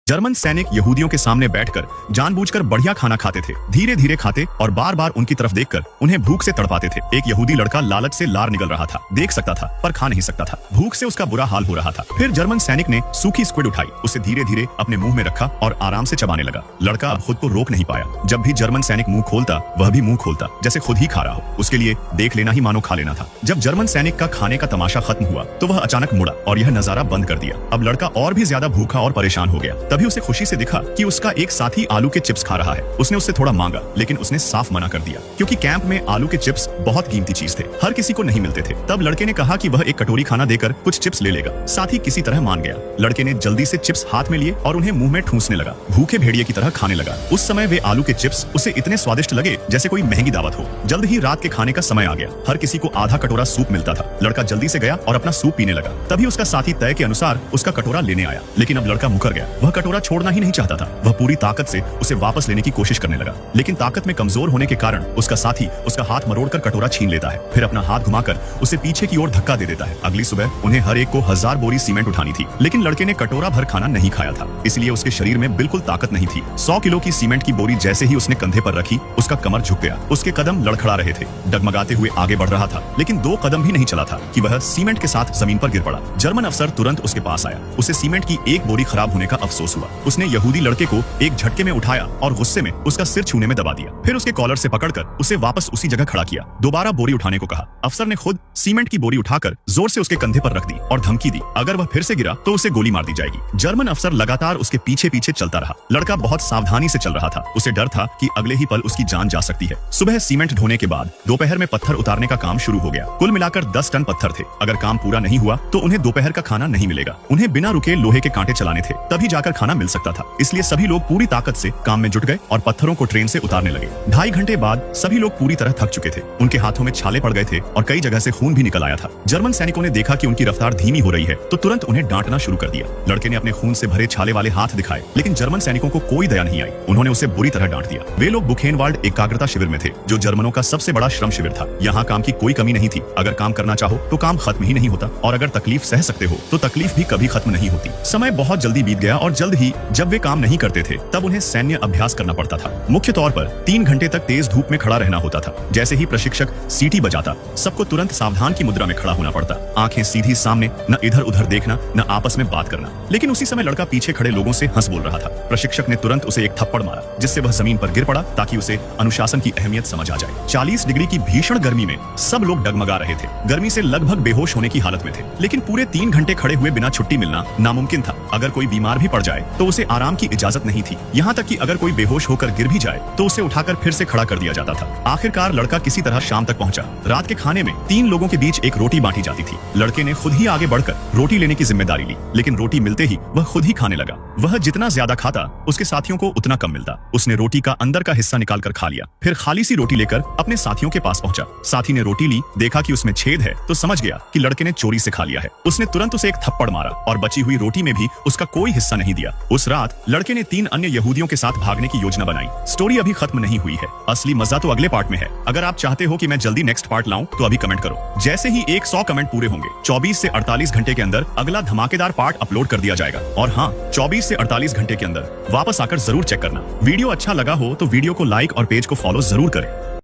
German सैनिक यहूदियों के सामने बैठकर जानबूझकर बढ़िया खाना खाते थे, धीरे धीरे खाते और बार बार उनकी तरफ देखकर उन्हें भूख से तड़पाते थे। एक यहूदी लड़का लालच से लार निगल रहा था, देख सकता था पर खा नहीं सकता था। भूख से उसका बुरा हाल हो रहा था। फिर जर्मन सैनिक ने सूखी स्क्विड उठाई, उसे धीरे धीरे अपने मुंह में रखा और आराम से चबाने लगा। लड़का अब खुद को रोक नहीं पाया। जब भी जर्मन सैनिक मुंह खोलता, वह भी मुंह खोलता जैसे खुद ही खा रहा हो। उसके लिए देख लेना ही मानो खा लेना था। जब जर्मन सैनिक का खाने का तमाशा खत्म हुआ तो वह अचानक मुड़ा और यह नजारा बंद कर दिया। अब लड़का और भी ज्यादा भूखा और परेशान हो गया। तभी उसे खुशी से कि उसका एक साथी आलू के चिप्स खा रहा है। उसने उससे थोड़ा मांगा, लेकिन उसने साफ मना कर दिया, क्योंकि कैंप में आलू के चिप्स बहुत कीमती चीज थे, हर किसी को नहीं मिलते थे। तब लड़के ने कहा कि वह एक कटोरी खाना देकर कुछ चिप्स ले लेगा। साथी किसी तरह मान गया। लड़के ने जल्दी से चिप्स हाथ में लिए और उन्हें मुंह में ठूंसने लगा, भूखे भेड़िए की तरह खाने लगा। उस समय वे आलू के चिप्स उसे इतने स्वादिष्ट लगे जैसे कोई महंगी दावत हो। जल्द ही रात के खाने का समय आ गया। हर किसी को आधा कटोरा सूप मिलता था। लड़का जल्दी से गया और अपना सूप पीने लगा। तभी उसका साथी तय के अनुसार उसका कटोरा लेने आया, लेकिन अब लड़का मुकर गया। वह कटोरा छोड़ना ही नहीं चाहता था। वह पूरी ताकत से उसे वापस लेने की कोशिश करने लगा, लेकिन ताकत में कमजोर होने के कारण उसका साथी उसका हाथ मरोड़कर कटोरा छीन लेता है। फिर अपना हाथ घुमाकर उसे पीछे की ओर धक्का दे देता है। अगली सुबह उन्हें हर एक को 1000 बोरी सीमेंट उठानी थी, लेकिन लड़के ने कटोरा भर खाना नहीं खाया था, इसलिए उसके शरीर में बिल्कुल ताकत नहीं थी। 100 किलो की सीमेंट की बोरी जैसे ही उसने कंधे पर रखी, उसका कमर झुक गया। उसके कदम लड़खड़ा रहे थे। डगमगाते हुए आगे बढ़ रहा था, लेकिन 2 कदम भी नहीं चला था कि वह सीमेंट के साथ जमीन पर गिर पड़ा। जर्मन अफसर तुरंत उसके पास आया। उसे सीमेंट की एक बोरी खराब होने का अफसोस हुआ। उसने यहूदी लड़के को एक झटके में उठाया और गुस्से में उसका सिर छूने में दबा दिया। फिर उसके कॉलर से पकड़कर उसे वापस उसी जगह खड़ा किया। दोबारा बोरी उठाने को कहा। अफसर ने खुद सीमेंट की बोरी उठाकर जोर से उसके कंधे पर रख दी और धमकी दी, अगर वह फिर से गिरा तो उसे गोली मार दी जाएगी। जर्मन अफसर लगातार उसके पीछे पीछे चलता रहा। लड़का बहुत सावधानी से चल रहा था। उसे डर था कि अगले ही पल उसकी जान जा सकती है। सुबह सीमेंट ढोने के बाद दोपहर में पत्थर उतारने का काम शुरू हो गया। कुल मिलाकर 10 टन पत्थर थे। अगर काम पूरा नहीं हुआ तो उन्हें दोपहर का खाना नहीं मिलेगा। उन्हें बिना रुके लोहे के कांटे चलाने थे, तभी जाकर खाना मिल सकता था। इसलिए सभी लोग पूरी ताकत से काम में जुट गए और पत्थरों को ट्रेन से उतारने लगे। 2.5 घंटे बाद सभी लोग पूरी तरह थक चुके थे। उनके हाथों में छाले पड़ गए थे और कई जगह से खून भी निकल आया था। जर्मन सैनिकों ने देखा कि उनकी रफ्तार धीमी हो रही है, तो तुरंत उन्हें डांटना शुरू कर दिया। लड़के ने अपने खून से भरे छाले वाले हाथ दिखाए, लेकिन जर्मन सैनिकों को कोई दया नहीं आई। उन्होंने उसे बुरी तरह डांट दिया। वे लोग बुखेनवाल्ड एकाग्रता शिविर में थे, जो जर्मनों का सबसे बड़ा श्रम शिविर था। यहाँ काम की कोई कमी नहीं थी। अगर काम करना चाहो तो काम खत्म ही नहीं होता, और अगर तकलीफ सह सकते हो तो तकलीफ भी कभी खत्म नहीं होती। समय बहुत जल्दी बीत गया और जल्द ही जब वे काम नहीं करते थे, तब उन्हें सैन्य अभ्यास करना पड़ता था। मुख्य तौर पर 3 घंटे तक तेज धूप में खड़ा रहना होता था। जैसे ही प्रशिक्षक सीटी बजाता, सबको तुरंत सावधान की मुद्रा में खड़ा होना पड़ता। आंखें सीधी सामने, न इधर उधर देखना, न आपस में बात करना। लेकिन उसी समय लड़का पीछे खड़े लोगों से हंस बोल रहा था। प्रशिक्षक ने तुरंत उसे एक थप्पड़ मारा, जिससे वह जमीन पर गिर पड़ा, ताकि उसे अनुशासन की अहमियत समझ आ जाए। 40 डिग्री की भीषण गर्मी में सब लोग डगमगा रहे थे। गर्मी से लगभग बेहोश होने की हालत में थे, लेकिन पूरे 3 घंटे खड़े हुए बिना छुट्टी मिलना नामुमकिन था। अगर कोई बीमार भी पड़ जाए तो उसे आराम की इजाजत नहीं थी। यहाँ तक कि अगर कोई बेहोश होकर गिर भी जाए तो उसे उठाकर फिर से खड़ा कर दिया जाता था। आखिरकार लड़का किसी तरह शाम तक पहुंचा। रात के खाने में 3 लोगों के बीच एक रोटी बांटी जाती थी। लड़के ने खुद ही आगे बढ़कर रोटी लेने की जिम्मेदारी ली, लेकिन रोटी मिलते ही वह खुद ही खाने लगा। वह जितना ज्यादा खाता, उसके साथियों को उतना कम मिलता। उसने रोटी का अंदर का हिस्सा निकालकर खा लिया, फिर खाली सी रोटी लेकर अपने साथियों के पास पहुंचा। साथी ने रोटी ली, देखा कि उसमें छेद है, तो समझ गया कि लड़के ने चोरी से खा लिया है। उसने तुरंत उसे एक थप्पड़ मारा और बची हुई रोटी में भी उसका कोई हिस्सा नहीं दिया। उस रात लड़के ने 3 अन्य यहूदियों के साथ भागने की योजना बनाई। स्टोरी अभी खत्म नहीं हुई है, असली मजा तो अगले पार्ट में है। अगर आप चाहते हो कि मैं जल्दी नेक्स्ट पार्ट लाऊं तो अभी कमेंट करो। जैसे ही 100 कमेंट पूरे होंगे, 24 से 48 घंटे के अंदर अगला धमाकेदार पार्ट अपलोड कर दिया जाएगा। और हाँ, 24 से 48 घंटे के अंदर वापस आकर जरूर चेक करना। वीडियो अच्छा लगा हो तो वीडियो को लाइक और पेज को फॉलो जरूर करें।